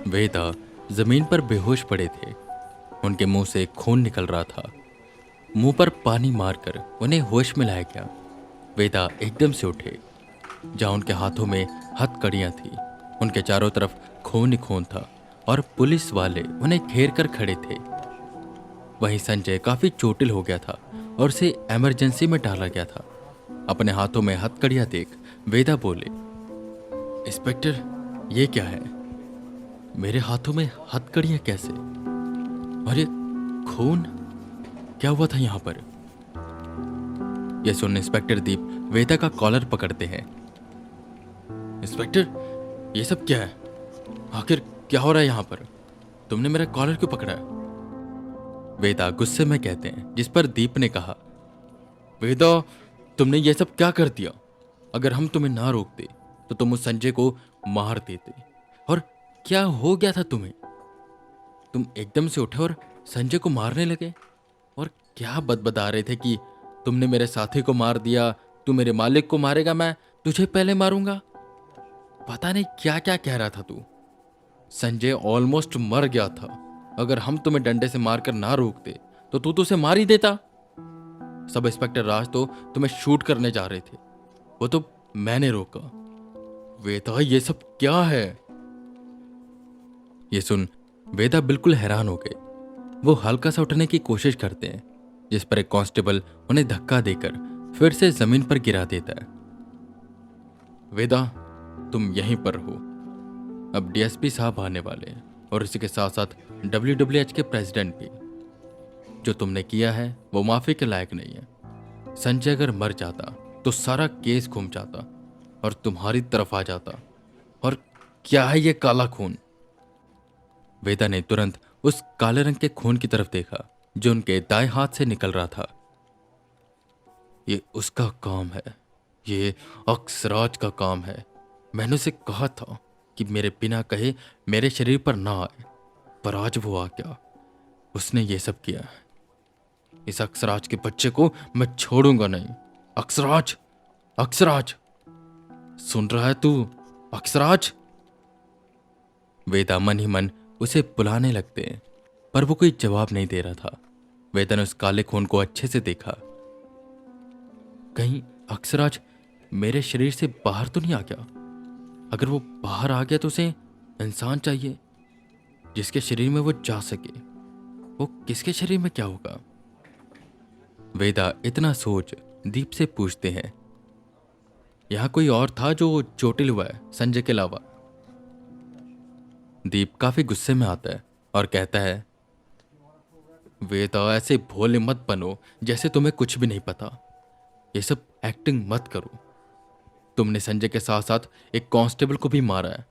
वेदा जमीन पर बेहोश पड़े थे। उनके मुंह से खून निकल रहा था। मुंह पर पानी मारकर उन्हें होश में लाया गया। वेदा एकदम से उठे। जहां उनके हाथों में हथकड़ियां थी, उनके चारों तरफ खून ही खून था और पुलिस वाले उन्हें घेर कर खड़े थे। वहीं संजय काफी चोटिल हो गया था और उसे इमरजेंसी में डाला गया था। अपने हाथों में हथकड़ियां देख वेदा बोले, इंस्पेक्टर, ये क्या है? मेरे हाथों में हथकड़ियां कैसे? और ये खून क्या हुआ था यहाँ पर? यह सुन इंस्पेक्टर दीप वेदा का कॉलर पकड़ते हैं। इंस्पेक्टर, ये सब क्या है? आखिर क्या हो रहा है यहाँ पर? तुमने मेरा कॉलर क्यों पकड़ा है? वेदा गुस्से में कहते हैं, जिस पर दीप ने कहा, वेदा, तुमने ये सब क्या कर दिया? अगर हम तुम्हें ना रोकते तो तुम उस संजय को मार देते। और क्या हो गया था तुम्हें? तुम एकदम से उठे और संजय को मारने लगे और क्या बदबदा रहे थे कि तुमने मेरे साथी को मार दिया, तू मेरे मालिक को मारेगा, मैं तुझे पहले मारूंगा। पता नहीं क्या क्या कह रहा था तू। संजय ऑलमोस्ट मर गया था। अगर हम तुम्हें डंडे से मारकर ना रोकते तो उसे मार ही देता। सब इंस्पेक्टर राज तो तुम्हें शूट करने जा रहे थे, वो तो मैंने रोका। वेदा, ये सब क्या है? ये सुन वेदा बिल्कुल हैरान हो गए। वो हल्का सा उठने की कोशिश करते हैं, जिस पर एक कांस्टेबल उन्हें धक्का देकर फिर से जमीन पर गिरा देता है। वेदा, तुम यहीं पर हो। अब डीएसपी साहब आने वाले हैं और इसी के साथ साथ WWH के प्रेसिडेंट भी। जो तुमने किया है वो माफी के लायक नहीं है। संजय अगर मर जाता तो सारा केस घूम जाता और तुम्हारी तरफ आ जाता। और क्या है ये काला खून? वेदा ने तुरंत उस काले रंग के खून की तरफ देखा जो उनके दाएं हाथ से निकल रहा था। ये उसका काम है, ये अक्सराज का काम है। मैंने उसे कहा था कि मेरे बिना कहे मेरे शरीर पर ना आए, पर आज वो आ गया। उसने ये सब किया। इस अक्सराज के बच्चे को मैं छोड़ूंगा नहीं। अक्सराज, अक्सराज, सुन रहा है तू? अक्सराज। वेदा मन ही मन उसे बुलाने लगते हैं, पर वो कोई जवाब नहीं दे रहा था। वेदा ने उस काले खून को अच्छे से देखा। कहीं अक्सराज मेरे शरीर से बाहर तो नहीं आ गया? अगर वो बाहर आ गया तो उसे इंसान चाहिए जिसके शरीर में वो जा सके। वो किसके शरीर में क्या होगा? वेदा इतना सोच दीप से पूछते हैं, यहां कोई और था जो चोटिल हुआ है संजय के अलावा? दीप काफी गुस्से में आता है और कहता है, वेदा, ऐसे भोले मत बनो जैसे तुम्हें कुछ भी नहीं पता। ये सब एक्टिंग मत करो। तुमने संजय के साथ साथ एक कांस्टेबल को भी मारा है,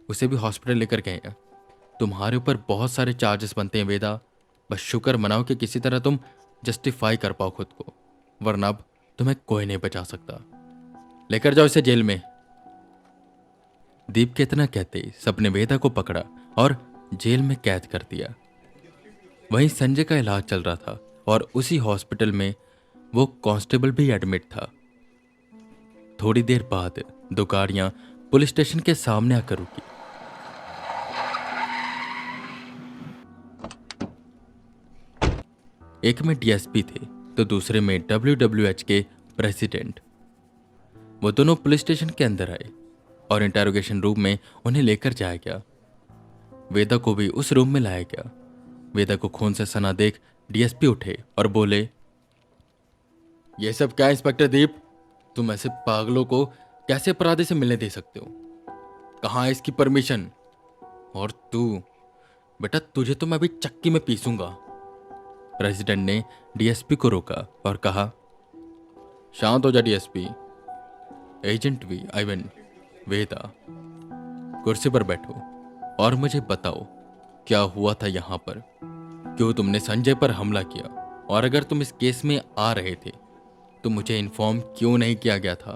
उसे भी हॉस्पिटल लेकर गए हैं। तुम्हारे ऊपर बहुत सारे चार्जेस बनते हैं वेदा। बस शुक्र मनाओ कि किसी तरह तुम जस्टिफाई कर पाओ खुद को, वरना अब तुम्हें कोई नहीं बचा सकता। लेकर जाओ इसे जेल में। दीप के इतना कहते ही सबने वेदा को पकड़ा और जेल में कैद कर दिया। वहीं संजय का इलाज चल रहा था और उसी हॉस्पिटल में वो कांस्टेबल भी एडमिट था। थोड़ी देर बाद दो गाड़ियां पुलिस स्टेशन के सामने आकर रुकी। एक में डीएसपी थे तो दूसरे में WWH के प्रेसिडेंट। वो दोनों पुलिस स्टेशन के अंदर आए और इंटेरोगेशन रूम में उन्हें लेकर जाया गया। वेदा को भी उस रूम में लाया गया। वेदा को खून से सना देख डीएसपी उठे और बोले, ये सब क्या इंस्पेक्टर दीप? तुम ऐसे पागलों को कैसे अपराधी से मिलने दे सकते हो? कहाँ है इसकी परमिशन? और तू बेटा, तुझे तो मैं अभी चक्की में पीसूंगा। प्रेसिडेंट ने डीएसपी को रोका और कहा, शांत हो जा DSP. Agent V I mean Veda, कुर्सी पर बैठो और मुझे बताओ क्या हुआ था यहां पर। क्यों तुमने संजय पर हमला किया? और अगर तुम इस केस में आ रहे थे तो मुझे इन्फॉर्म क्यों नहीं किया गया था?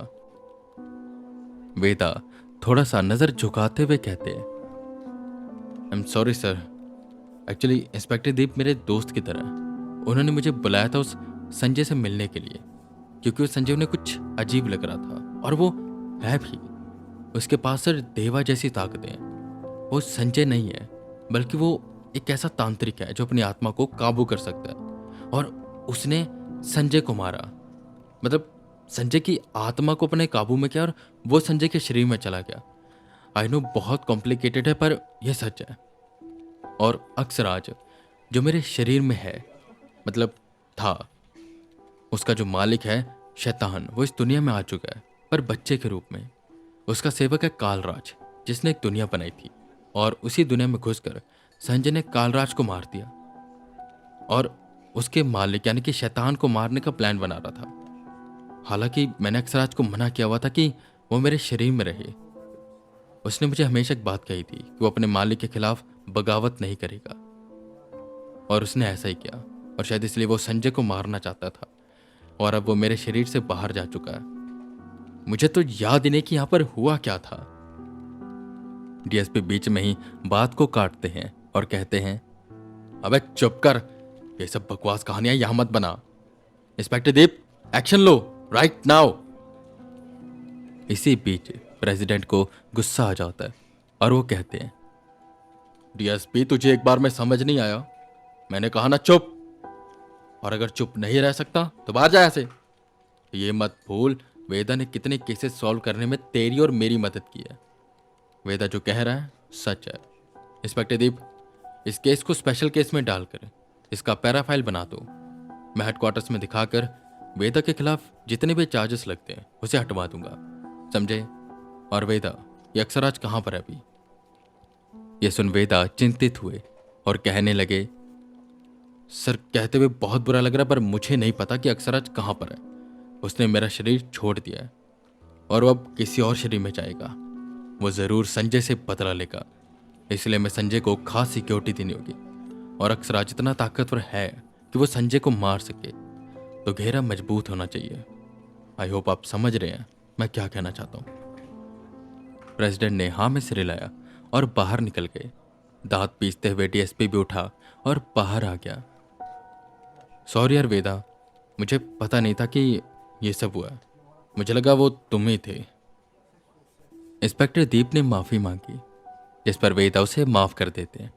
वेदा थोड़ा सा नजर झुकाते हुए कहते हैं, I am sorry sir. Actually inspector Deep मेरे दोस्त की तरह है। उन्होंने मुझे बुलाया था उस संजय से मिलने के लिए, क्योंकि उस संजय उन्हें कुछ अजीब लग रहा था और वो है भी। उसके पास सर देवा जैसी ताकतें हैं। वो संजय नहीं है, बल्कि वो एक ऐसा तांत्रिक है जो अपनी आत्मा को काबू कर सकता है। और उसने संजय को मारा, मतलब संजय की आत्मा को अपने काबू में किया और वो संजय के शरीर में चला गया। आई नो बहुत कॉम्प्लिकेटेड है, पर यह सच है। और अक्सराज जो मेरे शरीर में है, मतलब था, उसका जो मालिक है शैतान, वो इस दुनिया में आ चुका है, पर बच्चे के रूप में। उसका सेवक है कालराज, जिसने एक दुनिया बनाई थी, और उसी दुनिया में घुसकर संजय ने कालराज को मार दिया और उसके मालिक यानी कि शैतान को मारने का प्लान बना रहा था। हालांकि मैंने अक्सराज को मना किया हुआ था कि वो मेरे शरीर में रहे। उसने मुझे हमेशा एक बात कही थी कि वो अपने मालिक के खिलाफ बगावत नहीं करेगा, और उसने ऐसा ही किया। और शायद इसलिए वो संजय को मारना चाहता था, और अब वो मेरे शरीर से बाहर जा चुका है। मुझे तो याद ही नहीं कि यहां पर हुआ क्या था। डीएसपी बीच में ही बात को काटते हैं और कहते हैं, अबे चुप कर, ये सब बकवास कहानियां यहां मत बना। इंस्पेक्टर दीप, एक्शन लो राइट नाउ। इसी बीच प्रेसिडेंट को गुस्सा आ जाता है और वो कहते हैं, डीएसपी तुझे एक बार में समझ नहीं आया? मैंने कहा ना चुप, और अगर चुप नहीं रह सकता तो बाहर जा ऐसे। ये मत भूल, वेदा ने कितने केसेस सॉल्व करने में तेरी और मेरी मदद की है। वेदा जो कह रहा है सच है। इंस्पेक्टर दीप, इस केस को स्पेशल केस में डालकर इसका पैराफाइल बना दो। मैं हेडक्वार्टर्स में दिखाकर वेदा के खिलाफ जितने भी चार्जेस लगते हैं उसे हटवा दूंगा, समझे? और वेदा, ये अक्सराज कहाँ पर है अभी? ये सुन वेदा चिंतित हुए और कहने लगे, सर कहते हुए बहुत बुरा लग रहा है, पर मुझे नहीं पता कि अक्सराज कहाँ पर है। उसने मेरा शरीर छोड़ दिया है और वो अब किसी और शरीर में जाएगा। वो जरूर संजय से बदला लेगा, इसलिए मैं संजय को खास सिक्योरिटी देनी होगी। और अक्सराज इतना ताकतवर है कि वो संजय को मार सके, तो घेरा मजबूत होना चाहिए। आई होप आप समझ रहे हैं मैं क्या कहना चाहता हूँ। प्रेसिडेंट ने हाँ में सिर हिलाया और बाहर निकल गए। दांत पीसते हुए डीएसपी भी उठा और बाहर आ गया। सॉरी यार वेदा, मुझे पता नहीं था कि ये सब हुआ। मुझे लगा वो तुम ही थे। इंस्पेक्टर दीप ने माफी मांगी, जिस पर वेदा उसे माफ कर देते हैं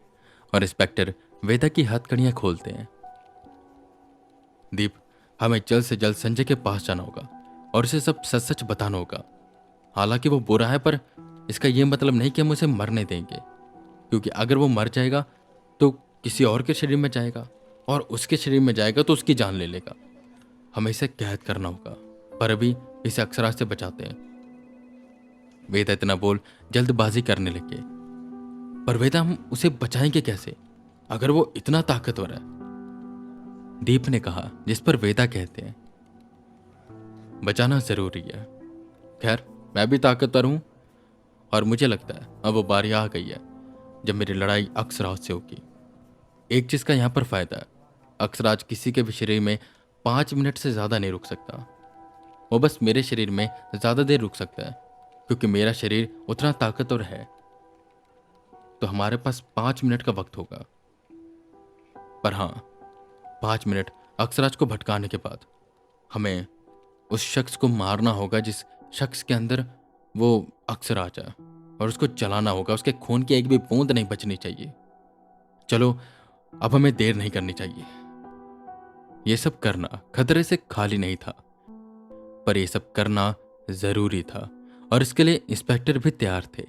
और इंस्पेक्टर वेदा की हथकड़ियां खोलते हैं। दीप, हमें जल्द से जल्द संजय के पास जाना होगा और उसे सब सच सच बताना होगा। हालांकि वो बुरा है, पर इसका यह मतलब नहीं कि हम उसे मरने देंगे, क्योंकि अगर वो मर जाएगा तो किसी और के शरीर में जाएगा, और उसके शरीर में जाएगा तो उसकी जान ले लेगा। हमें इसे कैद करना होगा, पर अभी इसे अक्सराज से बचाते हैं। वेदा इतना बोल जल्दबाजी करने लगे। पर वेदा, हम उसे बचाएंगे कैसे अगर वो इतना ताकतवर है? दीप ने कहा, जिस पर वेदा कहते हैं, बचाना जरूरी है। खैर, मैं भी ताकतवर हूं, और मुझे लगता है अब वो बारी आ गई है जब मेरी लड़ाई अक्सराज से होगी। एक चीज का यहां पर फायदा है, अक्सराज किसी के भी शरीर में 5 मिनट से ज्यादा नहीं रुक सकता। वो बस मेरे शरीर में ज्यादा देर रुक सकता है, क्योंकि मेरा शरीर उतना ताकतवर है। तो हमारे पास 5 मिनट का वक्त होगा। पर हां, 5 मिनट अक्सराज को भटकाने के बाद हमें उस शख्स को मारना होगा जिस शख्स के अंदर वो अक्सराज है, और उसको जलाना होगा। उसके खून की एक भी बूंद नहीं बचनी चाहिए। चलो, अब हमें देर नहीं करनी चाहिए। यह सब करना खतरे से खाली नहीं था, पर यह सब करना जरूरी था, और इसके लिए इंस्पेक्टर भी तैयार थे।